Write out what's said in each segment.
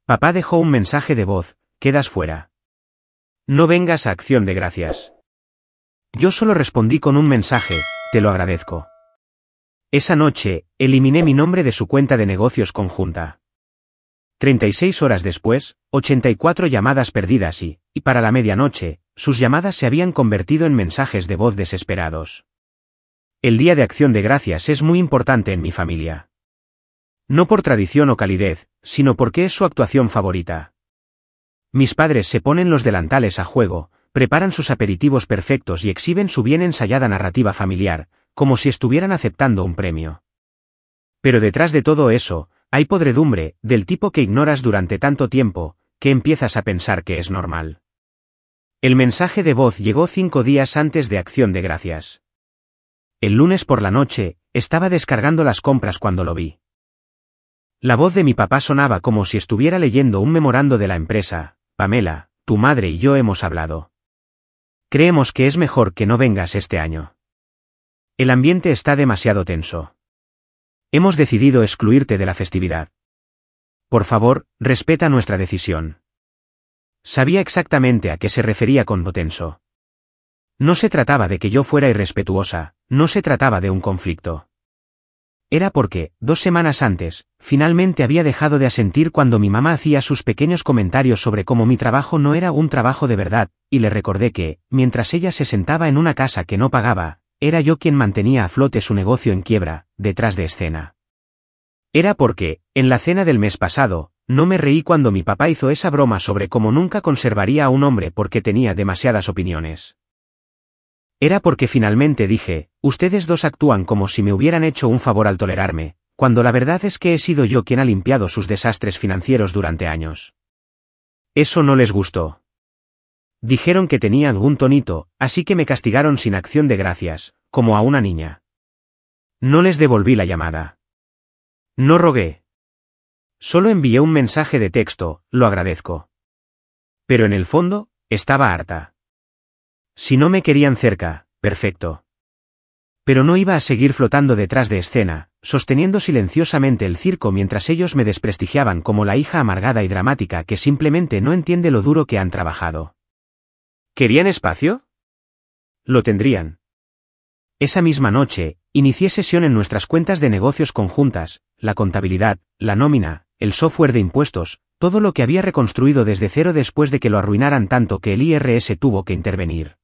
Papá dejó un mensaje de voz: quedas fuera. No vengas a Acción de Gracias. Yo solo respondí con un mensaje: te lo agradezco. Esa noche, eliminé mi nombre de su cuenta de negocios conjunta. 36 horas después, 84 llamadas perdidas y para la medianoche, sus llamadas se habían convertido en mensajes de voz desesperados. El Día de Acción de Gracias es muy importante en mi familia. No por tradición o calidez, sino porque es su actuación favorita. Mis padres se ponen los delantales a juego, preparan sus aperitivos perfectos y exhiben su bien ensayada narrativa familiar, como si estuvieran aceptando un premio. Pero detrás de todo eso, hay podredumbre, del tipo que ignoras durante tanto tiempo, que empiezas a pensar que es normal. El mensaje de voz llegó 5 días antes de Acción de Gracias. El lunes por la noche, estaba descargando las compras cuando lo vi. La voz de mi papá sonaba como si estuviera leyendo un memorando de la empresa: Pamela, tu madre y yo hemos hablado. Creemos que es mejor que no vengas este año. El ambiente está demasiado tenso. Hemos decidido excluirte de la festividad. Por favor, respeta nuestra decisión. Sabía exactamente a qué se refería con lo tenso. No se trataba de que yo fuera irrespetuosa, no se trataba de un conflicto. Era porque, 2 semanas antes, finalmente había dejado de asentir cuando mi mamá hacía sus pequeños comentarios sobre cómo mi trabajo no era un trabajo de verdad, y le recordé que, mientras ella se sentaba en una casa que no pagaba, era yo quien mantenía a flote su negocio en quiebra, detrás de escena. Era porque, en la cena del mes pasado, no me reí cuando mi papá hizo esa broma sobre cómo nunca conservaría a un hombre porque tenía demasiadas opiniones. Era porque finalmente dije: ustedes dos actúan como si me hubieran hecho un favor al tolerarme, cuando la verdad es que he sido yo quien ha limpiado sus desastres financieros durante años. Eso no les gustó. Dijeron que tenía algún tonito, así que me castigaron sin acción de gracias, como a una niña. No les devolví la llamada. No rogué. Solo envié un mensaje de texto: lo agradezco. Pero en el fondo, estaba harta. Si no me querían cerca, perfecto. Pero no iba a seguir flotando detrás de escena, sosteniendo silenciosamente el circo mientras ellos me desprestigiaban como la hija amargada y dramática que simplemente no entiende lo duro que han trabajado. ¿Querían espacio? Lo tendrían. Esa misma noche, inicié sesión en nuestras cuentas de negocios conjuntas, la contabilidad, la nómina, el software de impuestos, todo lo que había reconstruido desde cero después de que lo arruinaran tanto que el IRS tuvo que intervenir.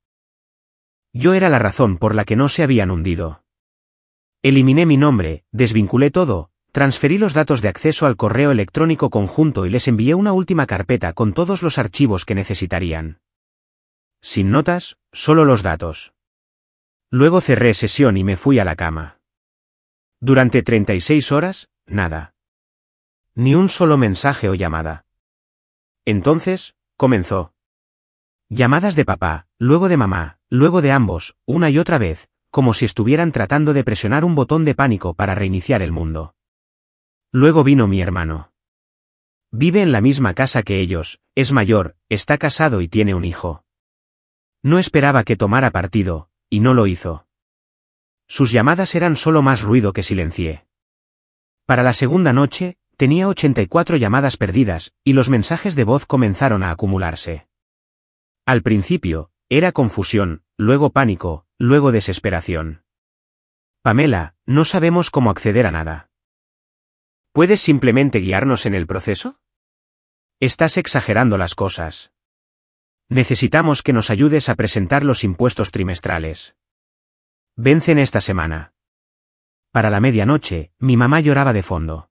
Yo era la razón por la que no se habían hundido. Eliminé mi nombre, desvinculé todo, transferí los datos de acceso al correo electrónico conjunto y les envié una última carpeta con todos los archivos que necesitarían. Sin notas, solo los datos. Luego cerré sesión y me fui a la cama. Durante 36 horas, nada. Ni un solo mensaje o llamada. Entonces, comenzó. Llamadas de papá, luego de mamá, luego de ambos, una y otra vez, como si estuvieran tratando de presionar un botón de pánico para reiniciar el mundo. Luego vino mi hermano. Vive en la misma casa que ellos, es mayor, está casado y tiene un hijo. No esperaba que tomara partido, y no lo hizo. Sus llamadas eran solo más ruido que silencié. Para la segunda noche, tenía 84 llamadas perdidas, y los mensajes de voz comenzaron a acumularse. Al principio, era confusión, luego pánico, luego desesperación. Pamela, no sabemos cómo acceder a nada. ¿Puedes simplemente guiarnos en el proceso? Estás exagerando las cosas. Necesitamos que nos ayudes a presentar los impuestos trimestrales. Vencen esta semana. Para la medianoche, mi mamá lloraba de fondo.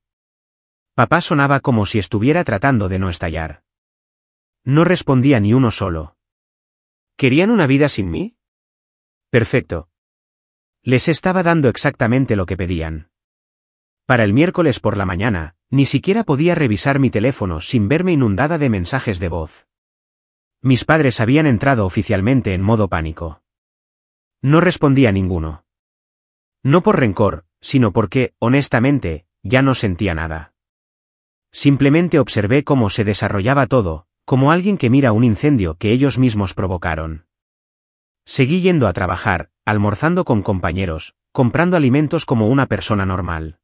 Papá sonaba como si estuviera tratando de no estallar. No respondía ni uno solo. ¿Querían una vida sin mí? Perfecto. Les estaba dando exactamente lo que pedían. Para el miércoles por la mañana, ni siquiera podía revisar mi teléfono sin verme inundada de mensajes de voz. Mis padres habían entrado oficialmente en modo pánico. No respondía ninguno. No por rencor, sino porque, honestamente, ya no sentía nada. Simplemente observé cómo se desarrollaba todo, como alguien que mira un incendio que ellos mismos provocaron. Seguí yendo a trabajar, almorzando con compañeros, comprando alimentos como una persona normal.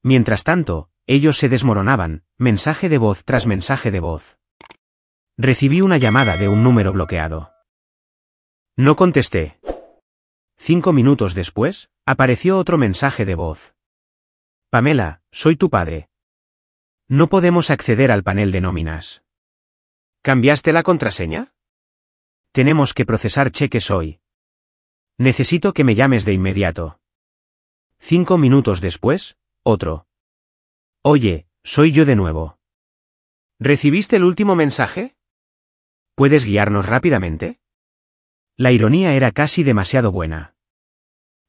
Mientras tanto, ellos se desmoronaban, mensaje de voz tras mensaje de voz. Recibí una llamada de un número bloqueado. No contesté. 5 minutos después, apareció otro mensaje de voz. Pamela, soy tu padre. No podemos acceder al panel de nóminas. ¿Cambiaste la contraseña? Tenemos que procesar cheques hoy. Necesito que me llames de inmediato. 5 minutos después, otro. Oye, soy yo de nuevo. ¿Recibiste el último mensaje? ¿Puedes guiarnos rápidamente? La ironía era casi demasiado buena.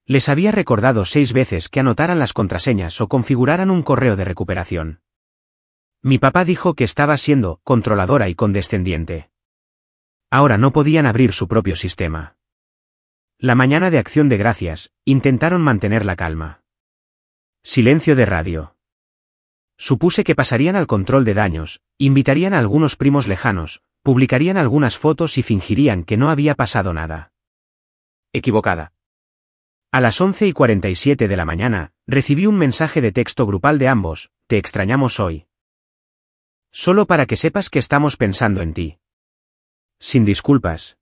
Les había recordado 6 veces que anotaran las contraseñas o configuraran un correo de recuperación. Mi papá dijo que estaba siendo controladora y condescendiente. Ahora no podían abrir su propio sistema. La mañana de Acción de Gracias, intentaron mantener la calma. Silencio de radio. Supuse que pasarían al control de daños, invitarían a algunos primos lejanos, publicarían algunas fotos y fingirían que no había pasado nada. Equivocada. A las 11:47 de la mañana, recibí un mensaje de texto grupal de ambos: te extrañamos hoy. Solo para que sepas que estamos pensando en ti. Sin disculpas.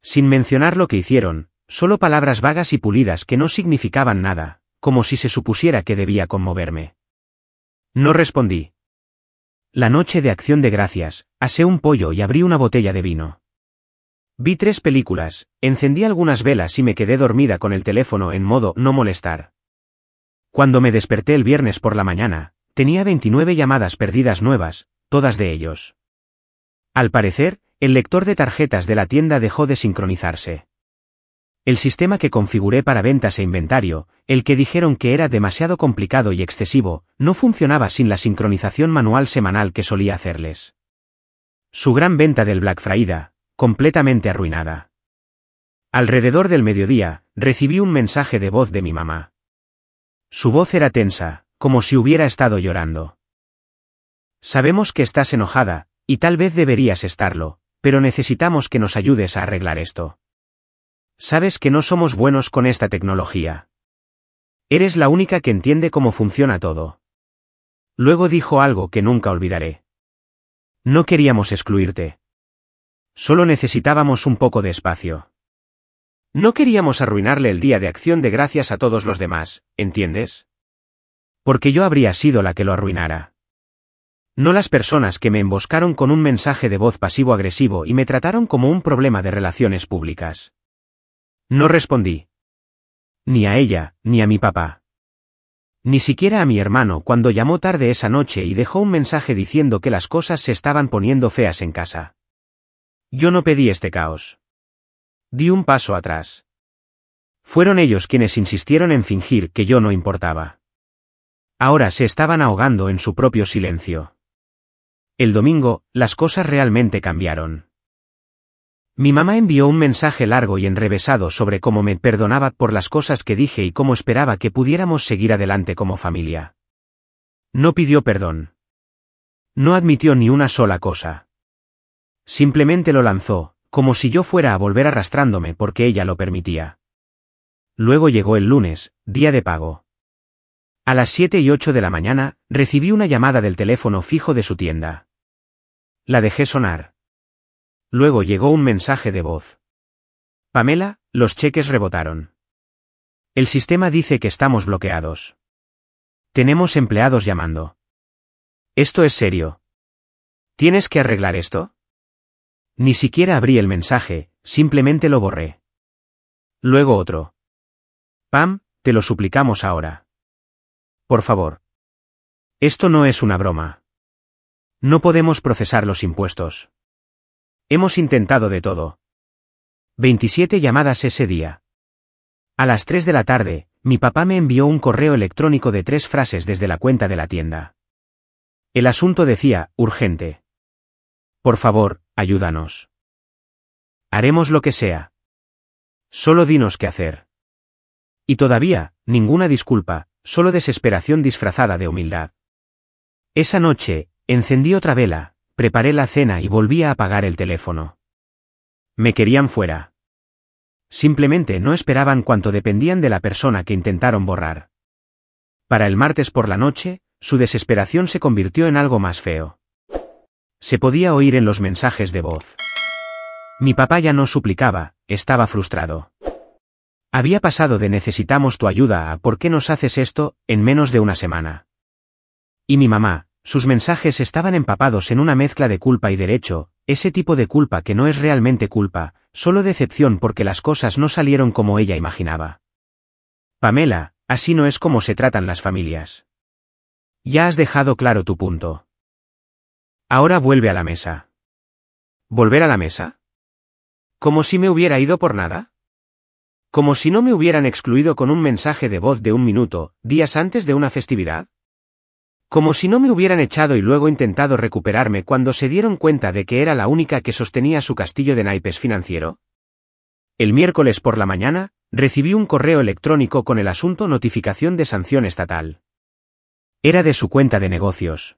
Sin mencionar lo que hicieron, solo palabras vagas y pulidas que no significaban nada, como si se supusiera que debía conmoverme. No respondí. La noche de Acción de Gracias, asé un pollo y abrí una botella de vino. Vi 3 películas, encendí algunas velas y me quedé dormida con el teléfono en modo no molestar. Cuando me desperté el viernes por la mañana, tenía 29 llamadas perdidas nuevas, todas de ellos. Al parecer, el lector de tarjetas de la tienda dejó de sincronizarse. El sistema que configuré para ventas e inventario, el que dijeron que era demasiado complicado y excesivo, no funcionaba sin la sincronización manual semanal que solía hacerles. Su gran venta del Black Friday, completamente arruinada. Alrededor del mediodía, recibí un mensaje de voz de mi mamá. Su voz era tensa, como si hubiera estado llorando. Sabemos que estás enojada, y tal vez deberías estarlo, pero necesitamos que nos ayudes a arreglar esto. Sabes que no somos buenos con esta tecnología. Eres la única que entiende cómo funciona todo. Luego dijo algo que nunca olvidaré. No queríamos excluirte. Solo necesitábamos un poco de espacio. No queríamos arruinarle el día de Acción de Gracias a todos los demás, ¿entiendes? Porque yo habría sido la que lo arruinara. No las personas que me emboscaron con un mensaje de voz pasivo-agresivo y me trataron como un problema de relaciones públicas. No respondí. Ni a ella, ni a mi papá. Ni siquiera a mi hermano cuando llamó tarde esa noche y dejó un mensaje diciendo que las cosas se estaban poniendo feas en casa. Yo no pedí este caos. Di un paso atrás. Fueron ellos quienes insistieron en fingir que yo no importaba. Ahora se estaban ahogando en su propio silencio. El domingo, las cosas realmente cambiaron. Mi mamá envió un mensaje largo y enrevesado sobre cómo me perdonaba por las cosas que dije y cómo esperaba que pudiéramos seguir adelante como familia. No pidió perdón. No admitió ni una sola cosa. Simplemente lo lanzó, como si yo fuera a volver arrastrándome porque ella lo permitía. Luego llegó el lunes, día de pago. A las 7:08 de la mañana, recibí una llamada del teléfono fijo de su tienda. La dejé sonar. Luego llegó un mensaje de voz. Pamela, los cheques rebotaron. El sistema dice que estamos bloqueados. Tenemos empleados llamando. ¿Esto es serio? ¿Tienes que arreglar esto? Ni siquiera abrí el mensaje, simplemente lo borré. Luego otro. Pam, te lo suplicamos ahora. Por favor. Esto no es una broma. No podemos procesar los impuestos. Hemos intentado de todo. 27 llamadas ese día. A las 3 de la tarde, mi papá me envió un correo electrónico de 3 frases desde la cuenta de la tienda. El asunto decía, urgente. Por favor, ayúdanos. Haremos lo que sea. Solo dinos qué hacer. Y todavía, ninguna disculpa, solo desesperación disfrazada de humildad. Esa noche, encendí otra vela, preparé la cena y volví a apagar el teléfono. Me querían fuera. Simplemente no esperaban cuánto dependían de la persona que intentaron borrar. Para el martes por la noche, su desesperación se convirtió en algo más feo. Se podía oír en los mensajes de voz. Mi papá ya no suplicaba, estaba frustrado. Había pasado de necesitamos tu ayuda a ¿por qué nos haces esto? En menos de una semana. Y mi mamá, sus mensajes estaban empapados en una mezcla de culpa y derecho, ese tipo de culpa que no es realmente culpa, solo decepción porque las cosas no salieron como ella imaginaba. Pamela, así no es como se tratan las familias. Ya has dejado claro tu punto. Ahora vuelve a la mesa. ¿Volver a la mesa? ¿Como si me hubiera ido por nada? ¿Como si no me hubieran excluido con un mensaje de voz de 1 minuto, días antes de una festividad? ¿Como si no me hubieran echado y luego intentado recuperarme cuando se dieron cuenta de que era la única que sostenía su castillo de naipes financiero? El miércoles por la mañana, recibí un correo electrónico con el asunto notificación de sanción estatal. Era de su cuenta de negocios.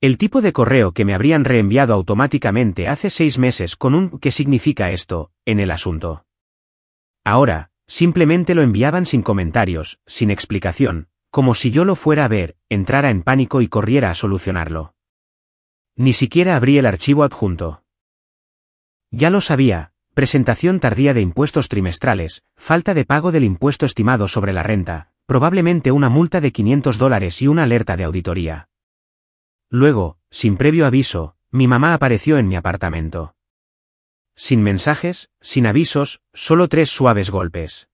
El tipo de correo que me habrían reenviado automáticamente hace 6 meses con un ¿qué significa esto? En el asunto. Ahora, simplemente lo enviaban sin comentarios, sin explicación, como si yo lo fuera a ver, entrara en pánico y corriera a solucionarlo. Ni siquiera abrí el archivo adjunto. Ya lo sabía, presentación tardía de impuestos trimestrales, falta de pago del impuesto estimado sobre la renta, probablemente una multa de $500 y una alerta de auditoría. Luego, sin previo aviso, mi mamá apareció en mi apartamento. Sin mensajes, sin avisos, solo 3 suaves golpes.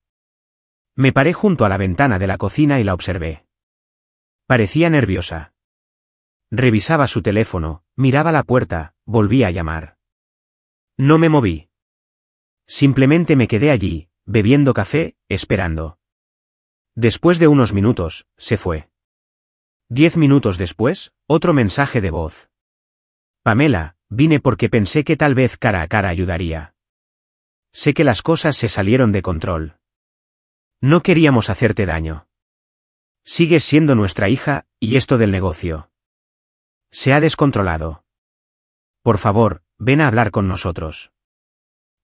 Me paré junto a la ventana de la cocina y la observé. Parecía nerviosa. Revisaba su teléfono, miraba la puerta, volvía a llamar. No me moví. Simplemente me quedé allí, bebiendo café, esperando. Después de unos minutos, se fue. 10 minutos después, otro mensaje de voz. Pamela, vine porque pensé que tal vez cara a cara ayudaría. Sé que las cosas se salieron de control. No queríamos hacerte daño. Sigues siendo nuestra hija, y esto del negocio se ha descontrolado. Por favor, ven a hablar con nosotros.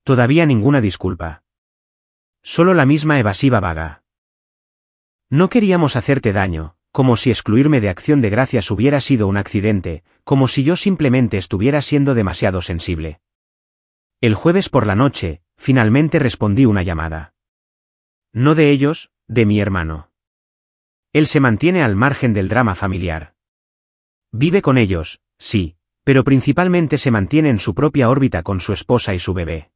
Todavía ninguna disculpa. Solo la misma evasiva vaga. No queríamos hacerte daño, como si excluirme de Acción de Gracias hubiera sido un accidente, como si yo simplemente estuviera siendo demasiado sensible. El jueves por la noche, finalmente respondí una llamada. No de ellos, de mi hermano. Él se mantiene al margen del drama familiar. Vive con ellos, sí, pero principalmente se mantiene en su propia órbita con su esposa y su bebé.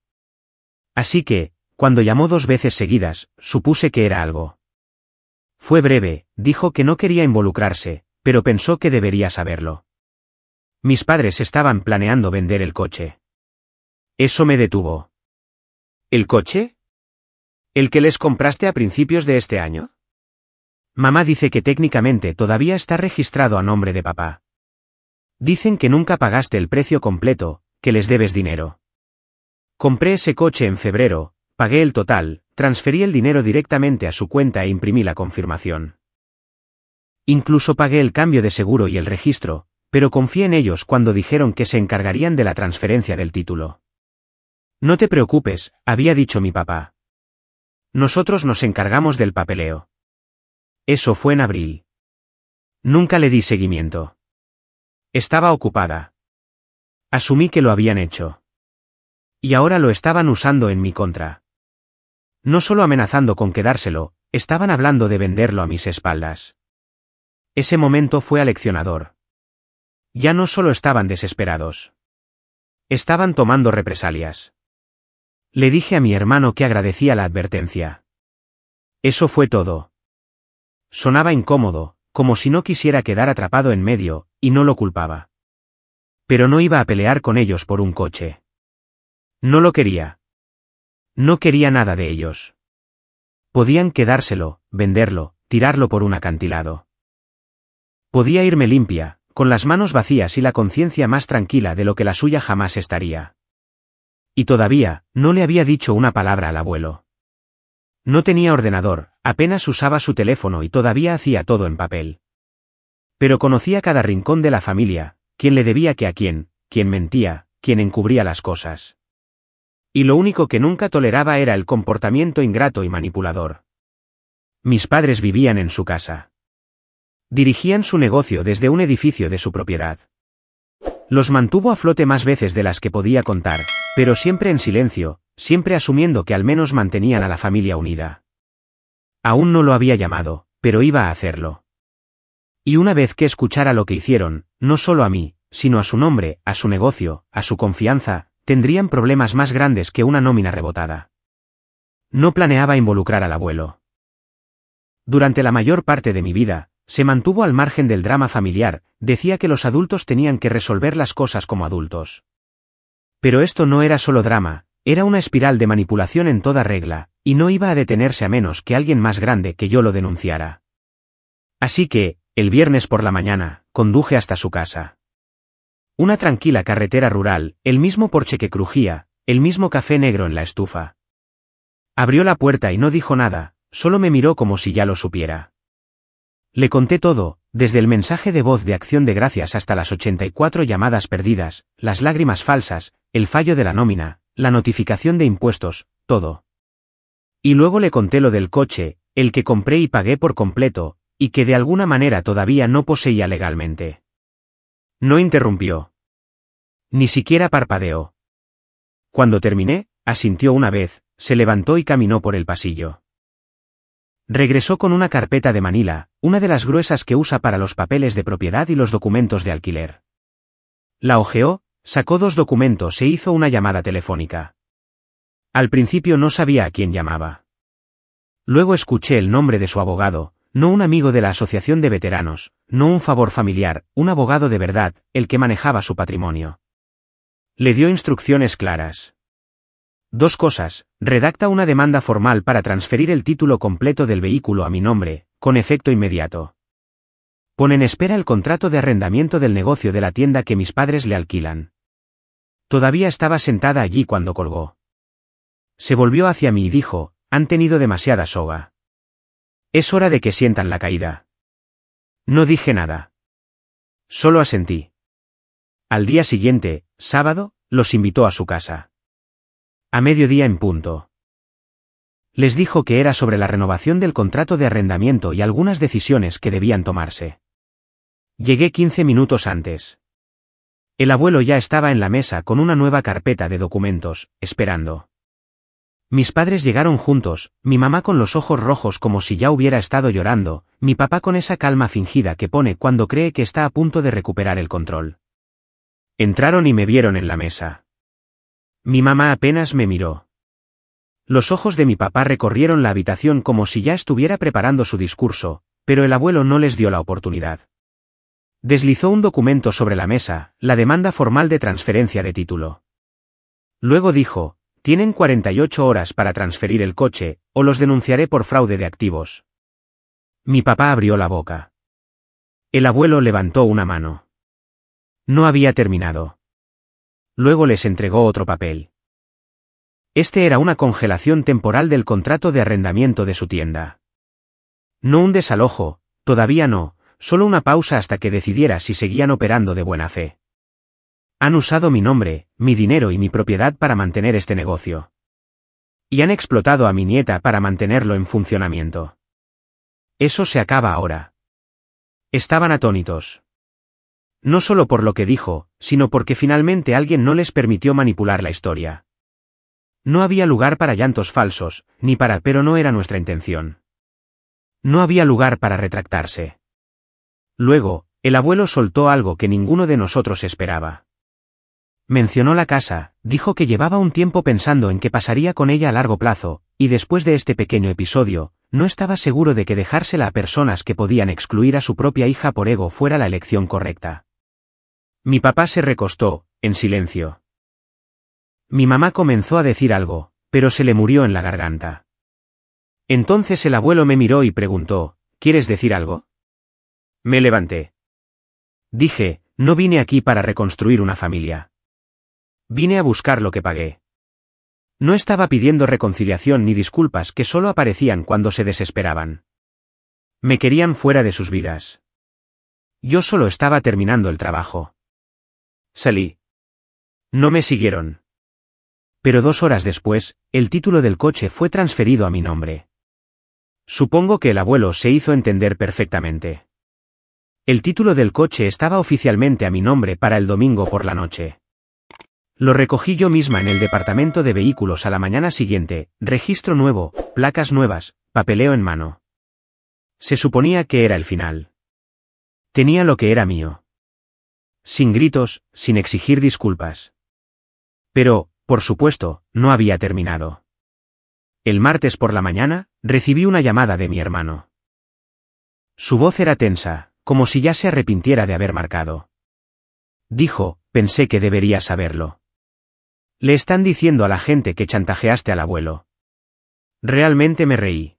Así que, cuando llamó 2 veces seguidas, supuse que era algo. Fue breve, dijo que no quería involucrarse, pero pensó que debería saberlo. Mis padres estaban planeando vender el coche. Eso me detuvo. ¿El coche? ¿El que les compraste a principios de este año? Mamá dice que técnicamente todavía está registrado a nombre de papá. Dicen que nunca pagaste el precio completo, que les debes dinero. Compré ese coche en febrero, pagué el total, transferí el dinero directamente a su cuenta e imprimí la confirmación. Incluso pagué el cambio de seguro y el registro, pero confié en ellos cuando dijeron que se encargarían de la transferencia del título. No te preocupes, había dicho mi papá. Nosotros nos encargamos del papeleo. Eso fue en abril. Nunca le di seguimiento. Estaba ocupada. Asumí que lo habían hecho. Y ahora lo estaban usando en mi contra. No solo amenazando con quedárselo, estaban hablando de venderlo a mis espaldas. Ese momento fue aleccionador. Ya no solo estaban desesperados. Estaban tomando represalias. Le dije a mi hermano que agradecía la advertencia. Eso fue todo. Sonaba incómodo, como si no quisiera quedar atrapado en medio, y no lo culpaba. Pero no iba a pelear con ellos por un coche. No lo quería. No quería nada de ellos. Podían quedárselo, venderlo, tirarlo por un acantilado. Podía irme limpia, con las manos vacías y la conciencia más tranquila de lo que la suya jamás estaría. Y todavía, no le había dicho una palabra al abuelo. No tenía ordenador, apenas usaba su teléfono y todavía hacía todo en papel. Pero conocía cada rincón de la familia, quién le debía qué a quién mentía, quién encubría las cosas. Y lo único que nunca toleraba era el comportamiento ingrato y manipulador. Mis padres vivían en su casa. Dirigían su negocio desde un edificio de su propiedad. Los mantuvo a flote más veces de las que podía contar, pero siempre en silencio, siempre asumiendo que al menos mantenían a la familia unida. Aún no lo había llamado, pero iba a hacerlo. Y una vez que escuchara lo que hicieron, no solo a mí, sino a su nombre, a su negocio, a su confianza, tendrían problemas más grandes que una nómina rebotada. No planeaba involucrar al abuelo. Durante la mayor parte de mi vida, se mantuvo al margen del drama familiar, decía que los adultos tenían que resolver las cosas como adultos. Pero esto no era solo drama, era una espiral de manipulación en toda regla, y no iba a detenerse a menos que alguien más grande que yo lo denunciara. Así que, el viernes por la mañana, conduje hasta su casa. Una tranquila carretera rural, el mismo porche que crujía, el mismo café negro en la estufa. Abrió la puerta y no dijo nada, solo me miró como si ya lo supiera. Le conté todo, desde el mensaje de voz de acción de gracias hasta las 84 llamadas perdidas, las lágrimas falsas, el fallo de la nómina, la notificación de impuestos, todo. Y luego le conté lo del coche, el que compré y pagué por completo, y que de alguna manera todavía no poseía legalmente. No interrumpió. Ni siquiera parpadeó. Cuando terminé, asintió una vez, se levantó y caminó por el pasillo. Regresó con una carpeta de Manila, una de las gruesas que usa para los papeles de propiedad y los documentos de alquiler. La hojeó, sacó 2 documentos e hizo una llamada telefónica. Al principio no sabía a quién llamaba. Luego escuché el nombre de su abogado, no un amigo de la asociación de veteranos, no un favor familiar, un abogado de verdad, el que manejaba su patrimonio. Le dio instrucciones claras. 2 cosas, redacta una demanda formal para transferir el título completo del vehículo a mi nombre, con efecto inmediato. Pon en espera el contrato de arrendamiento del negocio de la tienda que mis padres le alquilan. Todavía estaba sentada allí cuando colgó. Se volvió hacia mí y dijo, han tenido demasiada soga. Es hora de que sientan la caída. No dije nada. Solo asentí. Al día siguiente, sábado, los invitó a su casa. A mediodía en punto. Les dijo que era sobre la renovación del contrato de arrendamiento y algunas decisiones que debían tomarse. Llegué 15 minutos antes. El abuelo ya estaba en la mesa con una nueva carpeta de documentos, esperando. Mis padres llegaron juntos, mi mamá con los ojos rojos como si ya hubiera estado llorando, mi papá con esa calma fingida que pone cuando cree que está a punto de recuperar el control. Entraron y me vieron en la mesa. Mi mamá apenas me miró. Los ojos de mi papá recorrieron la habitación como si ya estuviera preparando su discurso, pero el abuelo no les dio la oportunidad. Deslizó un documento sobre la mesa, la demanda formal de transferencia de título. Luego dijo, tienen 48 horas para transferir el coche, o los denunciaré por fraude de activos. Mi papá abrió la boca. El abuelo levantó una mano. No había terminado. Luego les entregó otro papel. Este era una congelación temporal del contrato de arrendamiento de su tienda. No un desalojo, todavía no, solo una pausa hasta que decidiera si seguían operando de buena fe. Han usado mi nombre, mi dinero y mi propiedad para mantener este negocio. Y han explotado a mi nieta para mantenerlo en funcionamiento. Eso se acaba ahora. Estaban atónitos. No solo por lo que dijo, sino porque finalmente alguien no les permitió manipular la historia. No había lugar para llantos falsos, pero no era nuestra intención. No había lugar para retractarse. Luego, el abuelo soltó algo que ninguno de nosotros esperaba. Mencionó la casa, dijo que llevaba un tiempo pensando en qué pasaría con ella a largo plazo, y después de este pequeño episodio, no estaba seguro de que dejársela a personas que podían excluir a su propia hija por ego fuera la elección correcta. Mi papá se recostó, en silencio. Mi mamá comenzó a decir algo, pero se le murió en la garganta. Entonces el abuelo me miró y preguntó, ¿quieres decir algo? Me levanté. Dije, no vine aquí para reconstruir una familia. Vine a buscar lo que pagué. No estaba pidiendo reconciliación ni disculpas que solo aparecían cuando se desesperaban. Me querían fuera de sus vidas. Yo solo estaba terminando el trabajo. Salí. No me siguieron. Pero 2 horas después, el título del coche fue transferido a mi nombre. Supongo que el abuelo se hizo entender perfectamente. El título del coche estaba oficialmente a mi nombre para el domingo por la noche. Lo recogí yo misma en el departamento de vehículos a la mañana siguiente, registro nuevo, placas nuevas, papeleo en mano. Se suponía que era el final. Tenía lo que era mío. Sin gritos, sin exigir disculpas. Pero, por supuesto, no había terminado. El martes por la mañana, recibí una llamada de mi hermano. Su voz era tensa, como si ya se arrepintiera de haber marcado. Dijo, pensé que debería saberlo. Le están diciendo a la gente que chantajeaste al abuelo. Realmente me reí.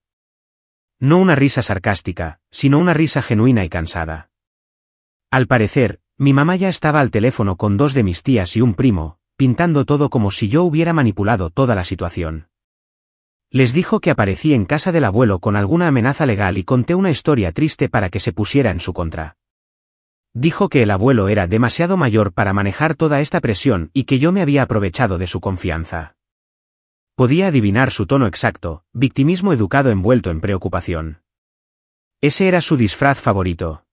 No una risa sarcástica, sino una risa genuina y cansada. Al parecer, mi mamá ya estaba al teléfono con 2 de mis tías y un primo, pintando todo como si yo hubiera manipulado toda la situación. Les dijo que aparecí en casa del abuelo con alguna amenaza legal y conté una historia triste para que se pusiera en su contra. Dijo que el abuelo era demasiado mayor para manejar toda esta presión y que yo me había aprovechado de su confianza. Podía adivinar su tono exacto, victimismo educado envuelto en preocupación. Ese era su disfraz favorito.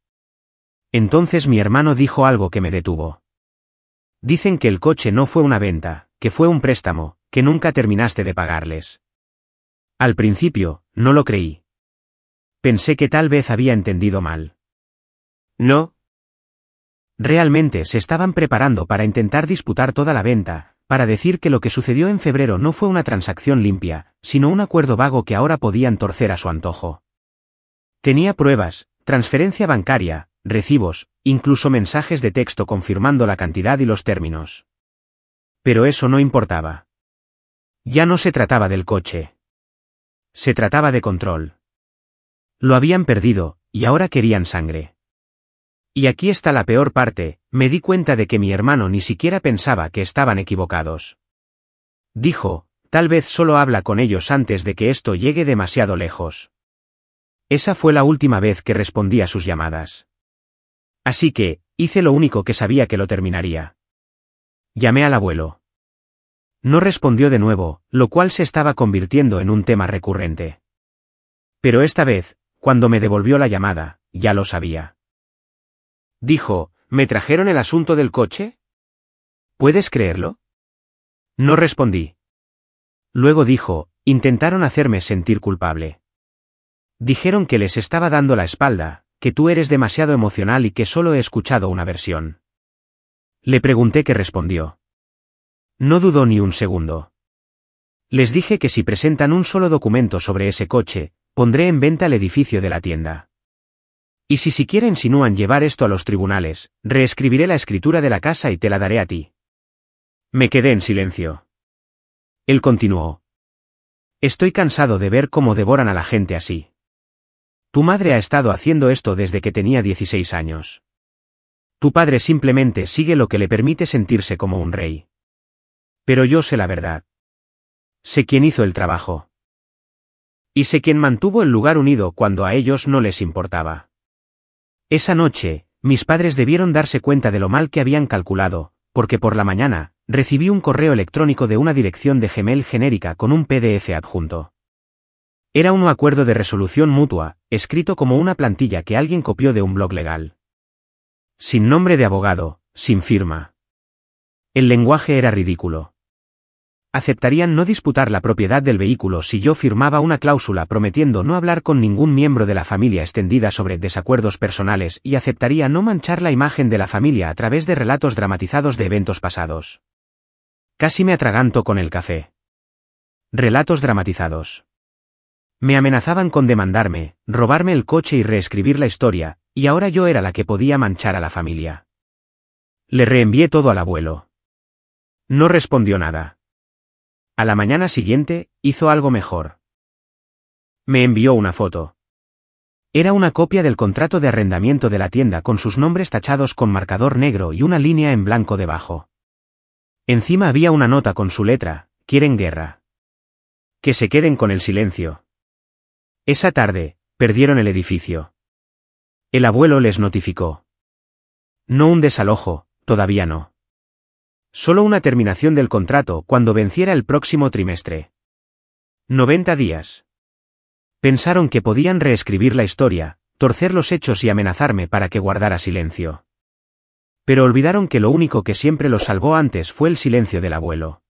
Entonces mi hermano dijo algo que me detuvo. Dicen que el coche no fue una venta, que fue un préstamo, que nunca terminaste de pagarles. Al principio, no lo creí. Pensé que tal vez había entendido mal. No. Realmente se estaban preparando para intentar disputar toda la venta, para decir que lo que sucedió en febrero no fue una transacción limpia, sino un acuerdo vago que ahora podían torcer a su antojo. Tenía pruebas, transferencia bancaria, recibos, incluso mensajes de texto confirmando la cantidad y los términos. Pero eso no importaba. Ya no se trataba del coche. Se trataba de control. Lo habían perdido, y ahora querían sangre. Y aquí está la peor parte, me di cuenta de que mi hermano ni siquiera pensaba que estaban equivocados. Dijo, tal vez solo habla con ellos antes de que esto llegue demasiado lejos. Esa fue la última vez que respondí a sus llamadas. Así que, hice lo único que sabía que lo terminaría. Llamé al abuelo. No respondió de nuevo, lo cual se estaba convirtiendo en un tema recurrente. Pero esta vez, cuando me devolvió la llamada, ya lo sabía. Dijo, ¿me trajeron el asunto del coche? ¿Puedes creerlo? No respondí. Luego dijo, intentaron hacerme sentir culpable. Dijeron que les estaba dando la espalda, que tú eres demasiado emocional y que solo he escuchado una versión. Le pregunté qué respondió. No dudó ni un segundo. Les dije que si presentan un solo documento sobre ese coche, pondré en venta el edificio de la tienda. Y si siquiera insinúan llevar esto a los tribunales, reescribiré la escritura de la casa y te la daré a ti. Me quedé en silencio. Él continuó. Estoy cansado de ver cómo devoran a la gente así. Tu madre ha estado haciendo esto desde que tenía 16 años. Tu padre simplemente sigue lo que le permite sentirse como un rey. Pero yo sé la verdad. Sé quién hizo el trabajo. Y sé quién mantuvo el lugar unido cuando a ellos no les importaba. Esa noche, mis padres debieron darse cuenta de lo mal que habían calculado, porque por la mañana, recibí un correo electrónico de una dirección de Gmail genérica con un PDF adjunto. Era un acuerdo de resolución mutua, escrito como una plantilla que alguien copió de un blog legal. Sin nombre de abogado, sin firma. El lenguaje era ridículo. Aceptarían no disputar la propiedad del vehículo si yo firmaba una cláusula prometiendo no hablar con ningún miembro de la familia extendida sobre desacuerdos personales y aceptaría no manchar la imagen de la familia a través de relatos dramatizados de eventos pasados. Casi me atraganto con el café. Relatos dramatizados. Me amenazaban con demandarme, robarme el coche y reescribir la historia, y ahora yo era la que podía manchar a la familia. Le reenvié todo al abuelo. No respondió nada. A la mañana siguiente, hizo algo mejor. Me envió una foto. Era una copia del contrato de arrendamiento de la tienda con sus nombres tachados con marcador negro y una línea en blanco debajo. Encima había una nota con su letra, quieren guerra. Que se queden con el silencio. Esa tarde, perdieron el edificio. El abuelo les notificó. No un desalojo, todavía no. Solo una terminación del contrato cuando venciera el próximo trimestre. 90 días. Pensaron que podían reescribir la historia, torcer los hechos y amenazarme para que guardara silencio. Pero olvidaron que lo único que siempre los salvó antes fue el silencio del abuelo.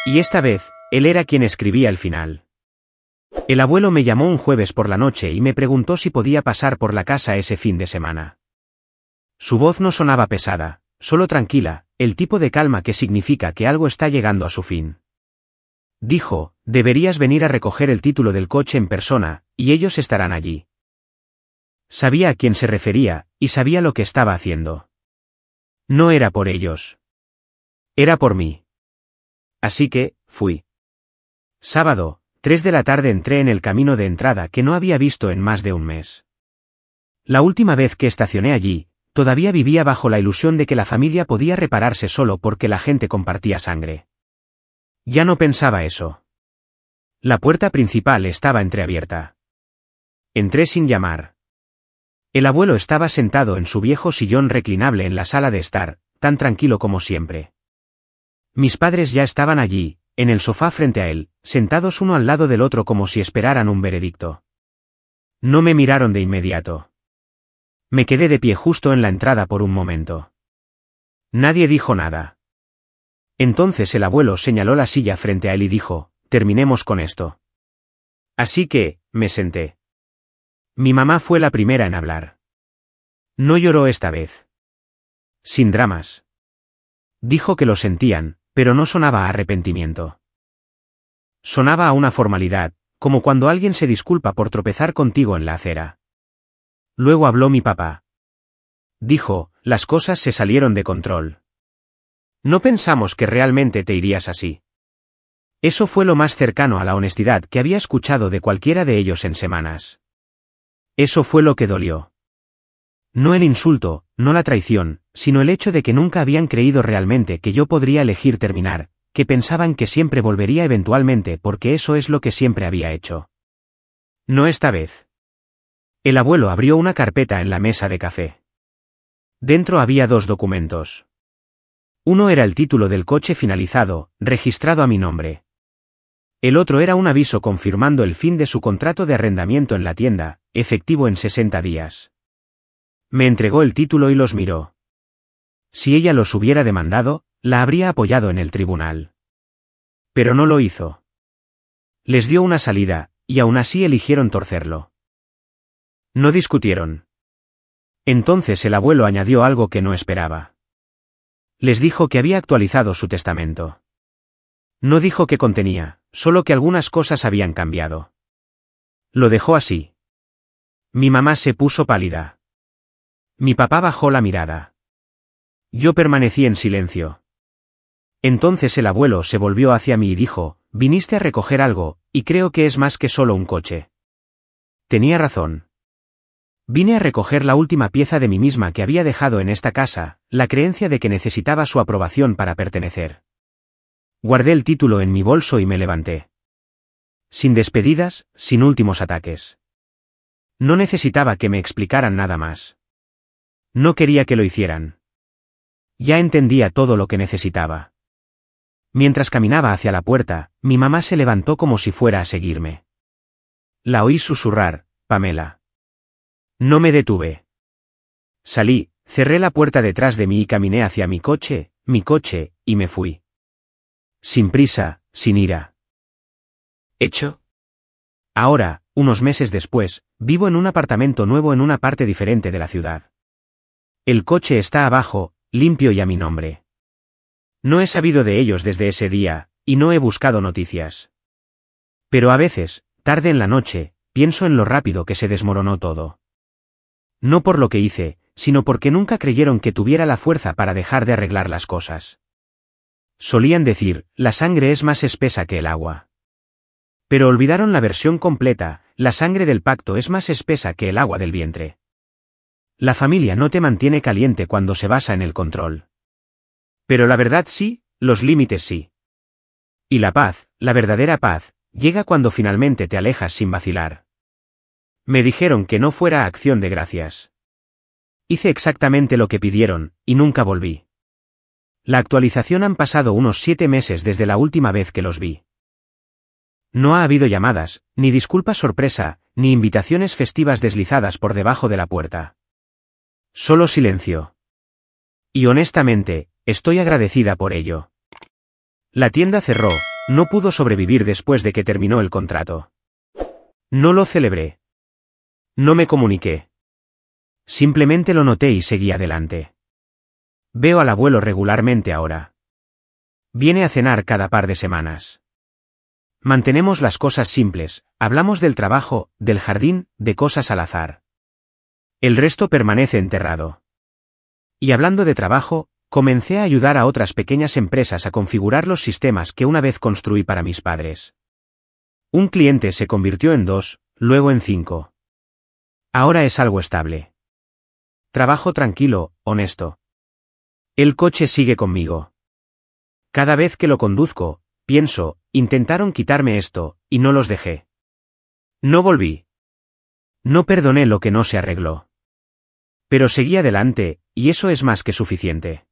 Y esta vez, él era quien escribía el final. El abuelo me llamó un jueves por la noche y me preguntó si podía pasar por la casa ese fin de semana. Su voz no sonaba pesada, solo tranquila, el tipo de calma que significa que algo está llegando a su fin. Dijo, deberías venir a recoger el título del coche en persona, y ellos estarán allí. Sabía a quién se refería, y sabía lo que estaba haciendo. No era por ellos. Era por mí. Así que, fui. Sábado, 3 de la tarde entré en el camino de entrada que no había visto en más de un mes. La última vez que estacioné allí, todavía vivía bajo la ilusión de que la familia podía repararse solo porque la gente compartía sangre. Ya no pensaba eso. La puerta principal estaba entreabierta. Entré sin llamar. El abuelo estaba sentado en su viejo sillón reclinable en la sala de estar, tan tranquilo como siempre. Mis padres ya estaban allí, en el sofá frente a él, sentados uno al lado del otro como si esperaran un veredicto. No me miraron de inmediato. Me quedé de pie justo en la entrada por un momento. Nadie dijo nada. Entonces el abuelo señaló la silla frente a él y dijo, terminemos con esto. Así que, me senté. Mi mamá fue la primera en hablar. No lloró esta vez. Sin dramas. Dijo que lo sentían, pero no sonaba a arrepentimiento. Sonaba a una formalidad, como cuando alguien se disculpa por tropezar contigo en la acera. Luego habló mi papá. Dijo, las cosas se salieron de control. No pensamos que realmente te irías así. Eso fue lo más cercano a la honestidad que había escuchado de cualquiera de ellos en semanas. Eso fue lo que dolió. No el insulto, no la traición, sino el hecho de que nunca habían creído realmente que yo podría elegir terminar, que pensaban que siempre volvería eventualmente porque eso es lo que siempre había hecho. No esta vez. El abuelo abrió una carpeta en la mesa de café. Dentro había 2 documentos. Uno era el título del coche finalizado, registrado a mi nombre. El otro era un aviso confirmando el fin de su contrato de arrendamiento en la tienda, efectivo en 60 días. Me entregó el título y los miró. Si ella los hubiera demandado, la habría apoyado en el tribunal. Pero no lo hizo. Les dio una salida, y aún así eligieron torcerlo. No discutieron. Entonces el abuelo añadió algo que no esperaba. Les dijo que había actualizado su testamento. No dijo qué contenía, solo que algunas cosas habían cambiado. Lo dejó así. Mi mamá se puso pálida. Mi papá bajó la mirada. Yo permanecí en silencio. Entonces el abuelo se volvió hacia mí y dijo, viniste a recoger algo, y creo que es más que solo un coche. Tenía razón. Vine a recoger la última pieza de mí misma que había dejado en esta casa, la creencia de que necesitaba su aprobación para pertenecer. Guardé el título en mi bolso y me levanté. Sin despedidas, sin últimos ataques. No necesitaba que me explicaran nada más. No quería que lo hicieran. Ya entendía todo lo que necesitaba. Mientras caminaba hacia la puerta, mi mamá se levantó como si fuera a seguirme. La oí susurrar, Pamela. No me detuve. Salí, cerré la puerta detrás de mí y caminé hacia mi coche, y me fui. Sin prisa, sin ira. ¿Hecho? Ahora, unos meses después, vivo en un apartamento nuevo en una parte diferente de la ciudad. El coche está abajo, limpio y a mi nombre. No he sabido de ellos desde ese día, y no he buscado noticias. Pero a veces, tarde en la noche, pienso en lo rápido que se desmoronó todo. No por lo que hice, sino porque nunca creyeron que tuviera la fuerza para dejar de arreglar las cosas. Solían decir, la sangre es más espesa que el agua. Pero olvidaron la versión completa, la sangre del pacto es más espesa que el agua del vientre. La familia no te mantiene caliente cuando se basa en el control. Pero la verdad sí, los límites sí. Y la paz, la verdadera paz, llega cuando finalmente te alejas sin vacilar. Me dijeron que no fuera acción de gracias. Hice exactamente lo que pidieron, y nunca volví. La actualización han pasado unos 7 meses desde la última vez que los vi. No ha habido llamadas, ni disculpas sorpresa, ni invitaciones festivas deslizadas por debajo de la puerta. Solo silencio. Y honestamente, estoy agradecida por ello. La tienda cerró, no pudo sobrevivir después de que terminó el contrato. No lo celebré. No me comuniqué. Simplemente lo noté y seguí adelante. Veo al abuelo regularmente ahora. Viene a cenar cada par de semanas. Mantenemos las cosas simples, hablamos del trabajo, del jardín, de cosas al azar. El resto permanece enterrado. Y hablando de trabajo, comencé a ayudar a otras pequeñas empresas a configurar los sistemas que una vez construí para mis padres. Un cliente se convirtió en 2, luego en 5. Ahora es algo estable. Trabajo tranquilo, honesto. El coche sigue conmigo. Cada vez que lo conduzco, pienso, intentaron quitarme esto, y no los dejé. No volví. No perdoné lo que no se arregló. Pero seguí adelante, y eso es más que suficiente.